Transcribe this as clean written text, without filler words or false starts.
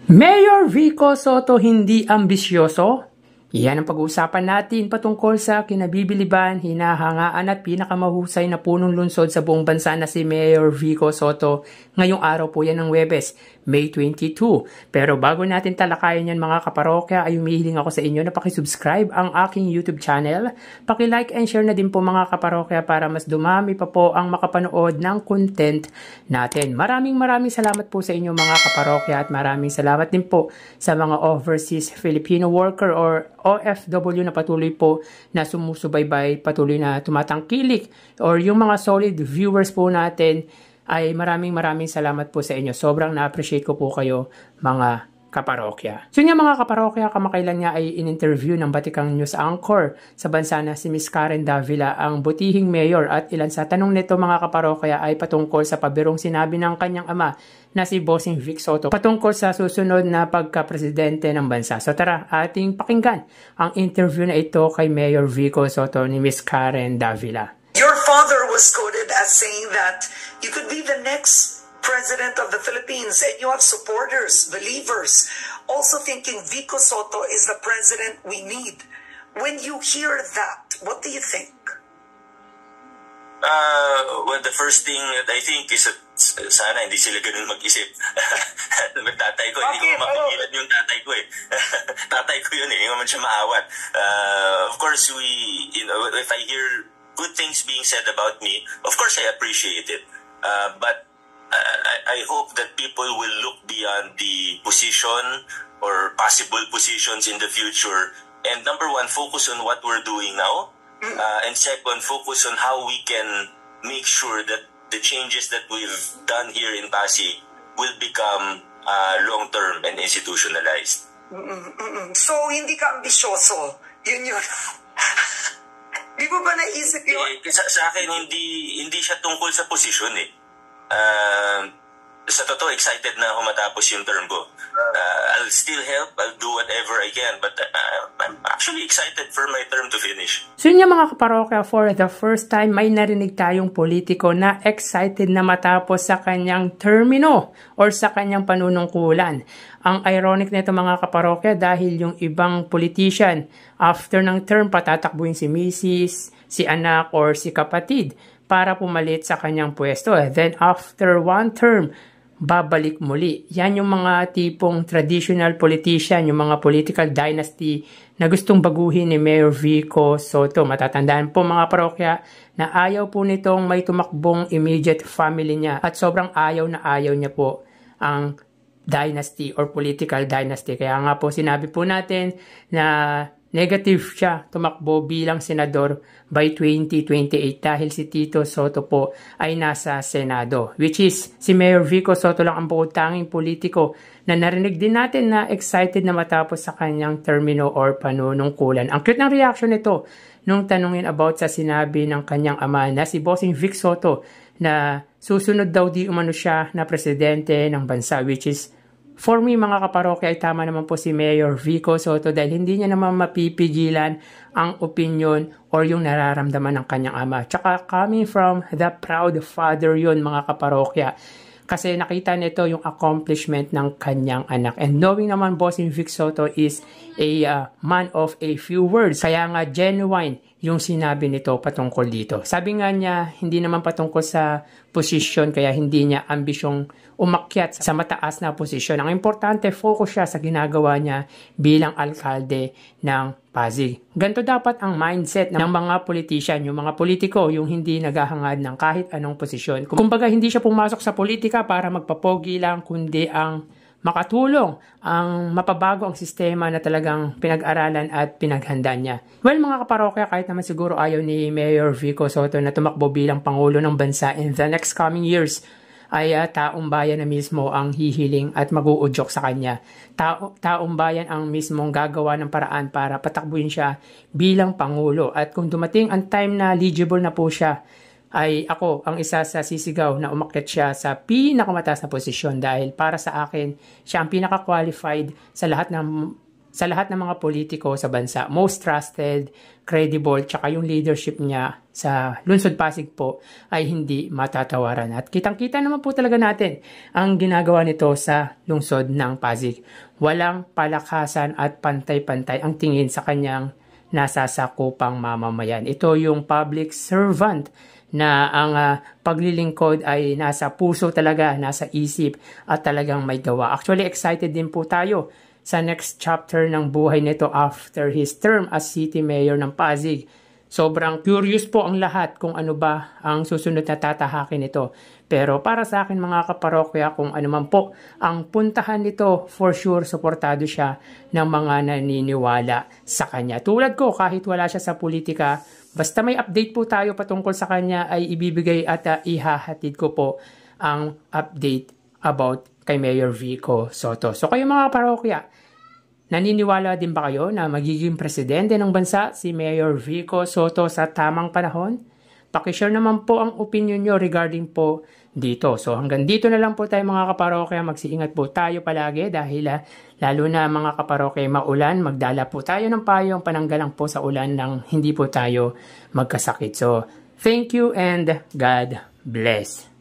Mayor Vico Soto hindi ambisyoso? Yan ang pag-uusapan natin patungkol sa kinabibiliban, hinahangaan at pinakamahusay na punong lungsod sa buong bansa na si Mayor Vico Soto. Ngayong araw po yan ng Huwebes, May 22. Pero bago natin talakayan yan mga kaparokya, ay humihiling ako sa inyo na pakisubscribe ang aking YouTube channel. Paki-like and share na din po mga kaparokya para mas dumami pa po ang makapanood ng content natin. Maraming salamat po sa inyo mga kaparokya at maraming salamat din po sa mga overseas Filipino worker or OFW na patuloy po na sumusubaybay, patuloy na tumatangkilik, or yung mga solid viewers po natin ay maraming salamat po sa inyo. Sobrang na-appreciate ko po kayo mga kaparokya. So nga mga kaparokya, kamakailan nga ay in-interview ng Batikang News Anchor sa bansa na si Miss Karen Davila, ang butihing mayor, at ilan sa tanong nito mga kaparokya ay patungkol sa pabirong sinabi ng kanyang ama na si Bossing Vic Soto patungkol sa susunod na pagka-presidente ng bansa. So tara, ating pakinggan ang interview na ito kay Mayor Vico Soto ni Miss Karen Davila. Your father was quoted as saying that you could be the next President of the Philippines, and you have supporters, believers, also thinking Vico Soto is the president we need. When you hear that, what do you think? Well, the first thing that I think is that sana hindi sila ganun mag-isip. Tatay ko, hindi ko mapigilan yung tatay ko eh. Tatay ko yun eh, hindi naman siya maawat. Of course, if I hear good things being said about me, of course I appreciate it. But I hope that people will look beyond the position or possible positions in the future, and number one, focus on what we're doing now, and second, focus on how we can make sure that the changes that we've done here in Pasig will become long-term and institutionalized. So, hindi ka ambisyoso. Yun. Di mo ba naisip yun? Sa akin, hindi siya tungkol sa posisyon eh. Sa totoo, excited na ako matapos yung term ko. I'll still help, I'll do whatever I can, but I'm actually excited for my term to finish. So yun mga kaparokya, for the first time, may narinig tayong politiko na excited na matapos sa kanyang termino or sa kanyang panunungkulan. Ang ironic nito mga kaparokya, dahil yung ibang politician, after ng term, patatakbuhin si misis, si anak, or si kapatid para pumalit sa kanyang pwesto. Then after one term, babalik muli. Yan yung mga tipong traditional politician, yung mga political dynasty na gustong baguhin ni Mayor Vico Soto. Matatandaan po mga parokya na ayaw po nitong may tumakbong immediate family niya, at sobrang ayaw niya po ang dynasty or political dynasty. Kaya nga po sinabi po natin na negative siya tumakbo bilang senador by 2028 dahil si Tito Soto po ay nasa Senado. Which is, si Mayor Vico Soto lang ang buong tanging politiko na narinig din natin na excited na matapos sa kanyang termino or panunungkulan. Ang cute ng reaction nito nung tanungin about sa sinabi ng kanyang ama na si Bossing Vic Soto na susunod daw di umano siya na presidente ng bansa, which is, for me mga kaparokya, ay tama naman po si Mayor Vico Soto dahil hindi niya naman mapipigilan ang opinion or yung nararamdaman ng kanyang ama. Tsaka coming from the proud father yun mga kaparokya. Kasi nakita nito yung accomplishment ng kanyang anak. And knowing naman Bossing Vic Soto is a man of a few words. Kaya nga genuine yung sinabi nito patungkol dito. Sabi nga niya, hindi naman patungkol sa posisyon, kaya hindi niya ambisyong umakyat sa mataas na posisyon. Ang importante, focus siya sa ginagawa niya bilang alkalde ng Pasig. Ganito dapat ang mindset ng mga politician, yung mga politiko, yung hindi naghahangad ng kahit anong posisyon. Kumbaga, hindi siya pumasok sa politika para magpapogi lang, kundi ang makatulong, ang mapabago ang sistema na talagang pinag-aralan at pinaghanda niya. Well mga kaparokya, kahit naman siguro ayaw ni Mayor Vico Soto na tumakbo bilang Pangulo ng bansa in the next coming years, ay taong bayan na mismo ang hihiling at mag-uudyok sa kanya. Taong bayan ang mismong gagawa ng paraan para patakbuhin siya bilang Pangulo. At kung dumating ang time na eligible na po siya, ay ako ang isa sa sisigaw na umakyat siya sa pinakamataas na posisyon dahil para sa akin, siya ang pinaka-qualified sa lahat ng sa lahat ng mga politiko sa bansa. Most trusted, credible, tsaka yung leadership niya sa Lungsod Pasig po ay hindi matatawaran. At kitang-kita naman po talaga natin ang ginagawa nito sa Lungsod ng Pasig. Walang palakasan at pantay-pantay ang tingin sa kanyang nasasakupang mamamayan. Ito yung public servant na ang paglilingkod ay nasa puso talaga, nasa isip at talagang may gawa. Actually, excited din po tayo sa next chapter ng buhay nito after his term as city mayor ng Pasig. Sobrang curious po ang lahat kung ano ba ang susunod na tatahakin nito. Pero para sa akin mga kaparokya, kung ano man po ang puntahan nito, for sure, suportado siya ng mga naniniwala sa kanya. Tulad ko, kahit wala siya sa politika, basta may update po tayo patungkol sa kanya ay ibibigay at ihahatid ko po ang update about kay Mayor Vico Sotto. So kayo mga parokya, naniniwala din ba kayo na magiging presidente ng bansa si Mayor Vico Sotto sa tamang panahon? Pakishare naman po ang opinion nyo regarding po dito. So hanggang dito na lang po tayo mga kaparokya. Magsiingat po tayo palagi dahil lalo na mga kaparokya maulan. Magdala po tayo ng payong pananggalang po sa ulan nang hindi po tayo magkasakit. So thank you and God bless.